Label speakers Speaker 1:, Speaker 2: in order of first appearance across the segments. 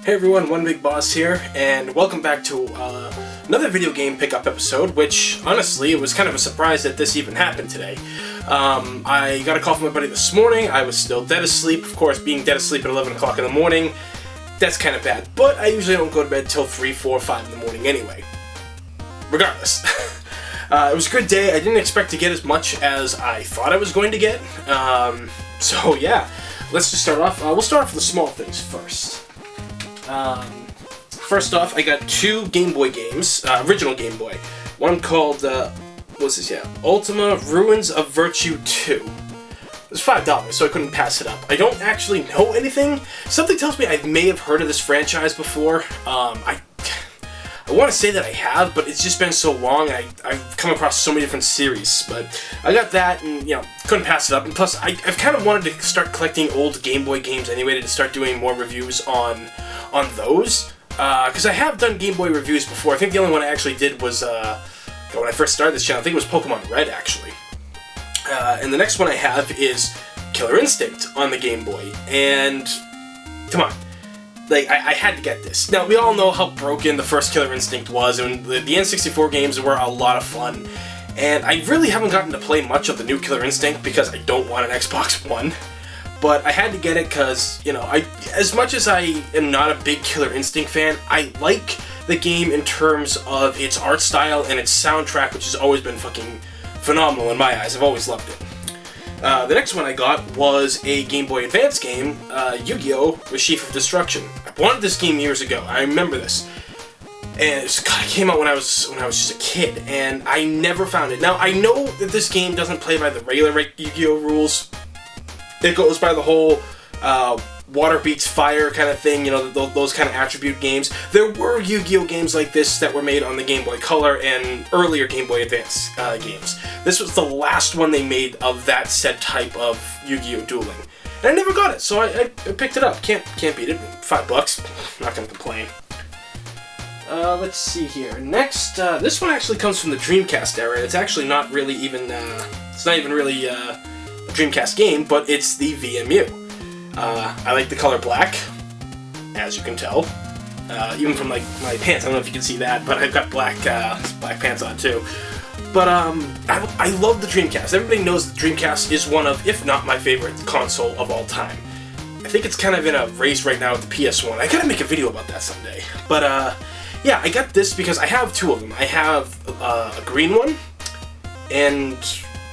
Speaker 1: Hey everyone, One Big Boss here, and welcome back to another video game pickup episode, which, honestly, it was kind of a surprise that this even happened today. I got a call from my buddy this morning. I was still dead asleep. Of course, being dead asleep at 11 o'clock in the morning, that's kind of bad. But I usually don't go to bed till 3, 4, 5 in the morning anyway. Regardless. It was a good day. I didn't expect to get as much as I thought I was going to get. So yeah, let's just start off. We'll start off with the small things first. First off, I got two Game Boy games, original Game Boy. One called, what's this, Ultima Ruins of Virtue 2. It was $5, so I couldn't pass it up. I don't actually know anything. Something tells me I may have heard of this franchise before. I want to say that I have, but it's just been so long, I've come across so many different series. But I got that, and, couldn't pass it up. And plus, I've kind of wanted to start collecting old Game Boy games anyway, to start doing more reviews on those. Because I have done Game Boy reviews before. I think the only one I actually did was, when I first started this channel, I think it was Pokemon Red, actually. And the next one I have is Killer Instinct on the Game Boy. And, come on. I had to get this. Now, we all know how broken the first Killer Instinct was, and the N64 games were a lot of fun. And I really haven't gotten to play much of the new Killer Instinct because I don't want an Xbox One. But I had to get it because, as much as I am not a big Killer Instinct fan, I like the game in terms of its art style and its soundtrack, which has always been fucking phenomenal in my eyes. I've always loved it. The next one I got was a Game Boy Advance game, Yu-Gi-Oh! Sheaf of Destruction. I wanted this game years ago. I remember this. And it came out when I was just a kid, and I never found it. Now, I know that this game doesn't play by the regular Yu-Gi-Oh! Rules. It goes by the whole water beats fire kind of thing, those kind of attribute games. There were Yu-Gi-Oh! Games like this that were made on the Game Boy Color and earlier Game Boy Advance games. This was the last one they made of that said type of Yu-Gi-Oh! Dueling. And I never got it, so I picked it up. Can't beat it. $5. Not gonna complain. Let's see here. Next, this one actually comes from the Dreamcast era. It's actually not really even, it's not even really a Dreamcast game, but it's the VMU. I like the color black, as you can tell. Even from my pants, I don't know if you can see that, but I've got black pants on too. But I love the Dreamcast. Everybody knows the Dreamcast is one of, if not my favorite console of all time. I think it's kind of in a race right now with the PS1. I gotta make a video about that someday. But yeah, I got this because I have two of them. I have a green one and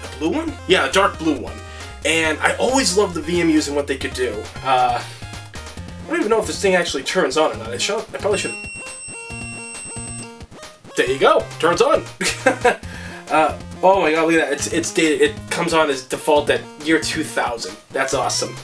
Speaker 1: a blue one? Yeah, a dark blue one. And I always loved the VMUs and what they could do. I don't even know if this thing actually turns on or not. I probably should. There you go, turns on. Oh my god, look at that. It's dated. It comes on as default at year 2000. That's awesome.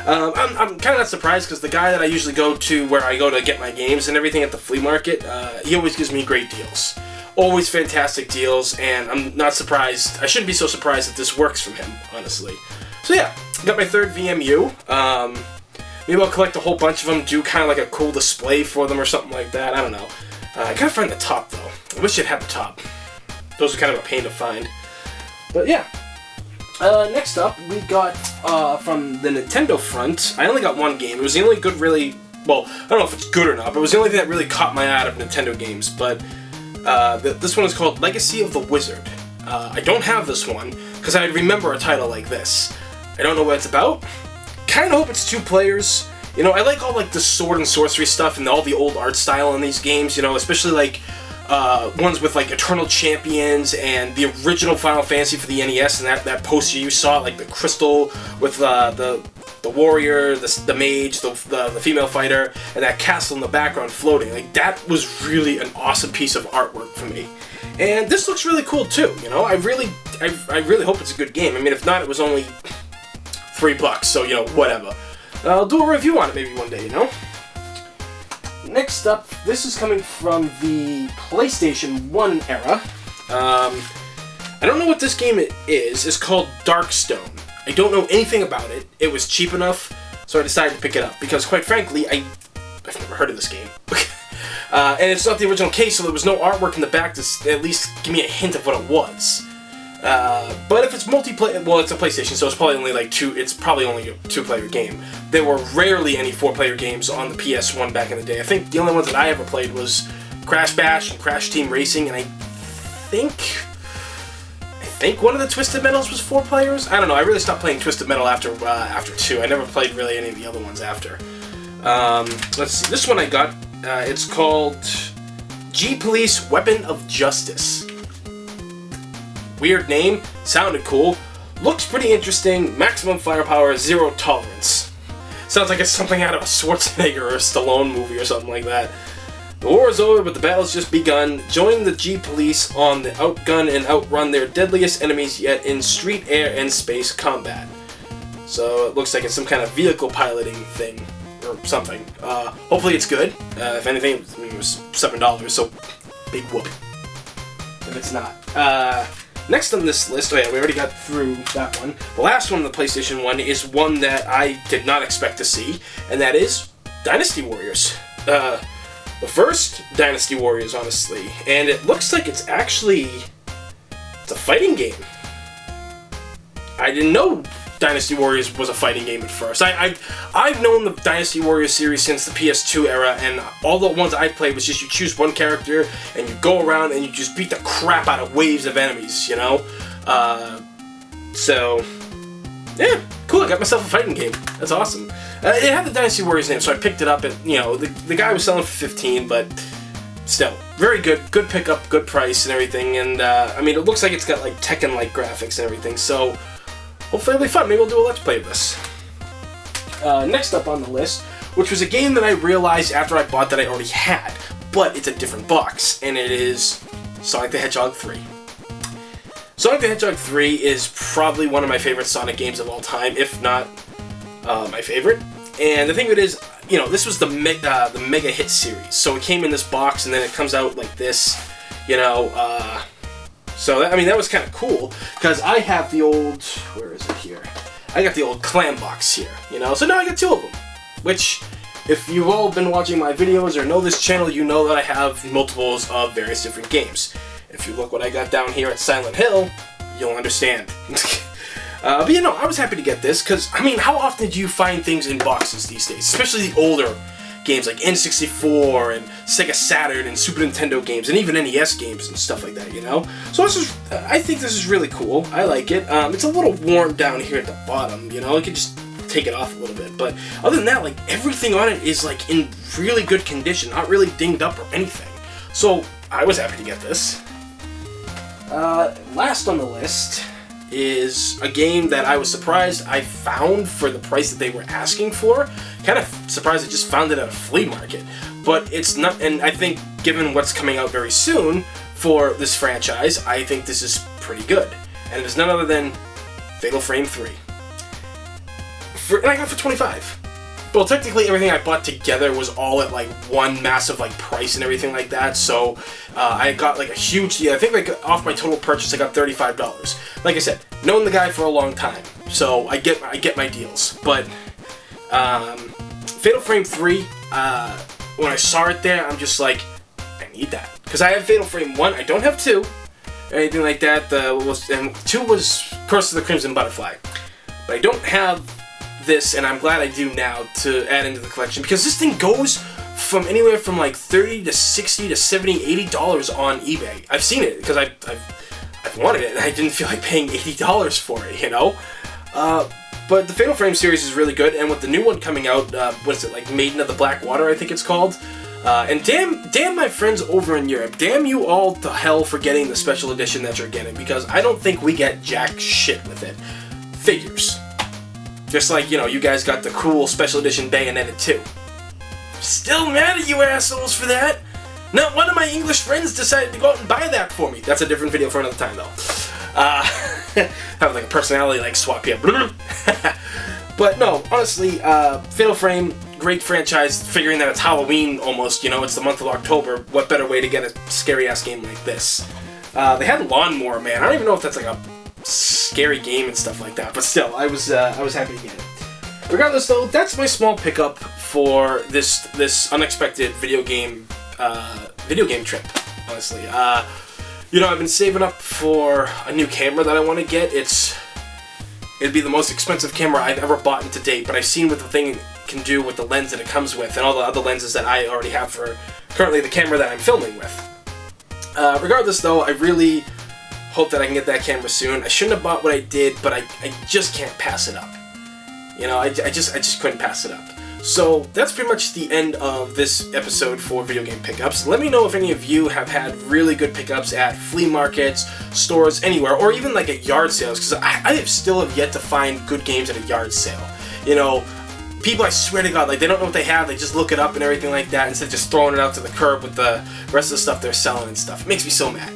Speaker 1: I'm kind of not surprised because the guy that I usually go to where I go to get my games and everything at the flea market, he always gives me great deals. Always fantastic deals, and I'm not surprised. I shouldn't be so surprised that this works from him, honestly. So yeah, got my third VMU. Maybe I'll collect a whole bunch of them, do kind of like a cool display for them or something like that. I don't know. I gotta find the top though. I wish it had the top. Those are kind of a pain to find. But yeah. Next up, we got from the Nintendo front. I only got one game. It was the only good, really. Well, I don't know if it's good or not, but it was the only thing that really caught my eye out of Nintendo games. But this one is called Legacy of the Wizard. I don't have this one because I remember a title like this. I don't know what it's about. Kind of hope it's 2 players. I like all like the sword and sorcery stuff and all the old art style in these games. Especially like ones with like Eternal Champions and the original Final Fantasy for the NES and that poster you saw, like the crystal with the warrior, the mage, the female fighter, and that castle in the background floating. Like, that was really an awesome piece of artwork for me. And this looks really cool too, I really hope it's a good game. I mean, if not, it was only $3, so, whatever. I'll do a review on it maybe one day, Next up, this is coming from the PlayStation 1 era. I don't know what this game is. It's called Darkstone. I don't know anything about it. It was cheap enough, so I decided to pick it up. Because, quite frankly, I've never heard of this game. And it's not the original case, so there was no artwork in the back to at least give me a hint of what it was. But if it's multiplayer, well, it's a PlayStation, so it's probably only like it's probably only a 2-player game. There were rarely any 4-player games on the PS1 back in the day. I think the only ones that I ever played was Crash Bash and Crash Team Racing, and I think one of the Twisted Metals was 4 players. I don't know. I really stopped playing Twisted Metal after 2. I never played really any of the other ones after. Let's see. This one I got. It's called G-Police Weapon of Justice. Weird name. Sounded cool. Looks pretty interesting. Maximum firepower, 0 tolerance. Sounds like it's something out of a Schwarzenegger or a Stallone movie or something like that. The war is over, but the battle's just begun. Join the G-Police on the outgun and outrun their deadliest enemies yet in street, air, and space combat. So it looks like it's some kind of vehicle piloting thing or something. Hopefully it's good. If anything, it was $7, so big whoop if it's not. Next on this list, oh yeah, we already got through that one. The last one on the PlayStation 1 is one that I did not expect to see, and that is Dynasty Warriors. The first Dynasty Warriors, honestly, and it looks like it's a fighting game. I didn't know Dynasty Warriors was a fighting game at first. I've known the Dynasty Warriors series since the PS2 era, and all the ones I played was just you choose one character and you go around and you just beat the crap out of waves of enemies, you know? So, yeah, cool, I got myself a fighting game. That's awesome. It had the Dynasty Warriors name, so I picked it up. The guy was selling for $15, but still, very good pickup, good price and everything. And I mean, it looks like it's got like Tekken-like graphics and everything. So hopefully it'll be fun. Maybe we'll do a let's play of this. Next up on the list, which was a game that I realized after I bought that I already had, but it's a different box, and it is Sonic the Hedgehog 3. Sonic the Hedgehog 3 is probably one of my favorite Sonic games of all time, if not my favorite. And the thing of it is, this was the mega hit series. So it came in this box, and then it comes out like this, So that was kind of cool because I have the old, where is it here? I got the old clam box here, So now I got 2 of them. Which, if you've all been watching my videos or know this channel, you know that I have multiples of various different games. If you look what I got down here at Silent Hill, you'll understand. But I was happy to get this, because, how often do you find things in boxes these days? Especially the older games like N64 and Sega Saturn and Super Nintendo games, and even NES games and stuff like that, So I think this is really cool. I like it. It's a little worn down here at the bottom, You can just take it off a little bit. But other than that, everything on it is, in really good condition, not really dinged up or anything. So I was happy to get this. Last on the list is a game that I was surprised I found for the price that they were asking for. Kind of surprised I just found it at a flea market. But it's not, and I think given what's coming out very soon for this franchise, I think this is pretty good. And it is none other than Fatal Frame 3. And I got it for $25. Well, technically everything I bought together was all at one massive price and everything like that, so I got a huge deal. I think off my total purchase I got $35. Like I said, known the guy for a long time, so I get my deals. But Fatal Frame 3, when I saw it there, I'm just like, I need that. Because I have Fatal Frame 1, I don't have 2, or anything like that. And 2 was Curse of the Crimson Butterfly. But I don't have this, and I'm glad I do now to add into the collection, because this thing goes from anywhere from $30 to $60 to $70, $80 on eBay. I've seen it because I've wanted it and I didn't feel like paying $80 for it, But the Fatal Frame series is really good, and with the new one coming out, what is it, Maiden of the Black Water, I think it's called. And damn my friends over in Europe, damn you all to hell for getting the special edition that you're getting, because I don't think we get jack shit with it. Figures. Just like, you guys got the cool special edition Bayonetta 2. Still mad at you assholes for that. Not one of my English friends decided to go out and buy that for me. That's a different video for another time, though. Have a personality swap here. But no, honestly, Fatal Frame, great franchise. Figuring that it's Halloween almost, it's the month of October. What better way to get a scary-ass game like this? They had Lawnmower Man. I don't even know if that's a scary game and stuff like that, but still, I was happy to get it. Regardless, though, that's my small pickup for this unexpected video game trip. Honestly, You know, I've been saving up for a new camera that I want to get. It'd be the most expensive camera I've ever bought to date, but I've seen what the thing can do with the lens that it comes with and all the other lenses that I already have for currently the camera that I'm filming with. Regardless though, I really hope that I can get that camera soon. I shouldn't have bought what I did, but I just can't pass it up. You know, I just couldn't pass it up. So that's pretty much the end of this episode for video game pickups. Let me know if any of you have had really good pickups at flea markets, stores, anywhere, or even like at yard sales, because I still have yet to find good games at a yard sale. You know, people, I swear to God, like, they don't know what they have, they just look it up and everything like that instead of just throwing it out to the curb with the rest of the stuff they're selling and stuff. It makes me so mad.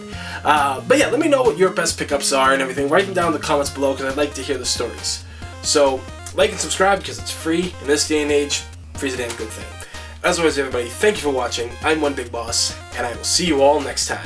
Speaker 1: But yeah, let me know what your best pickups are and everything. Write them down in the comments below because I'd like to hear the stories. So, like and subscribe because it's free. In this day and age, free's a damn good thing. As always, everybody, thank you for watching. I'm One Big Boss, and I will see you all next time.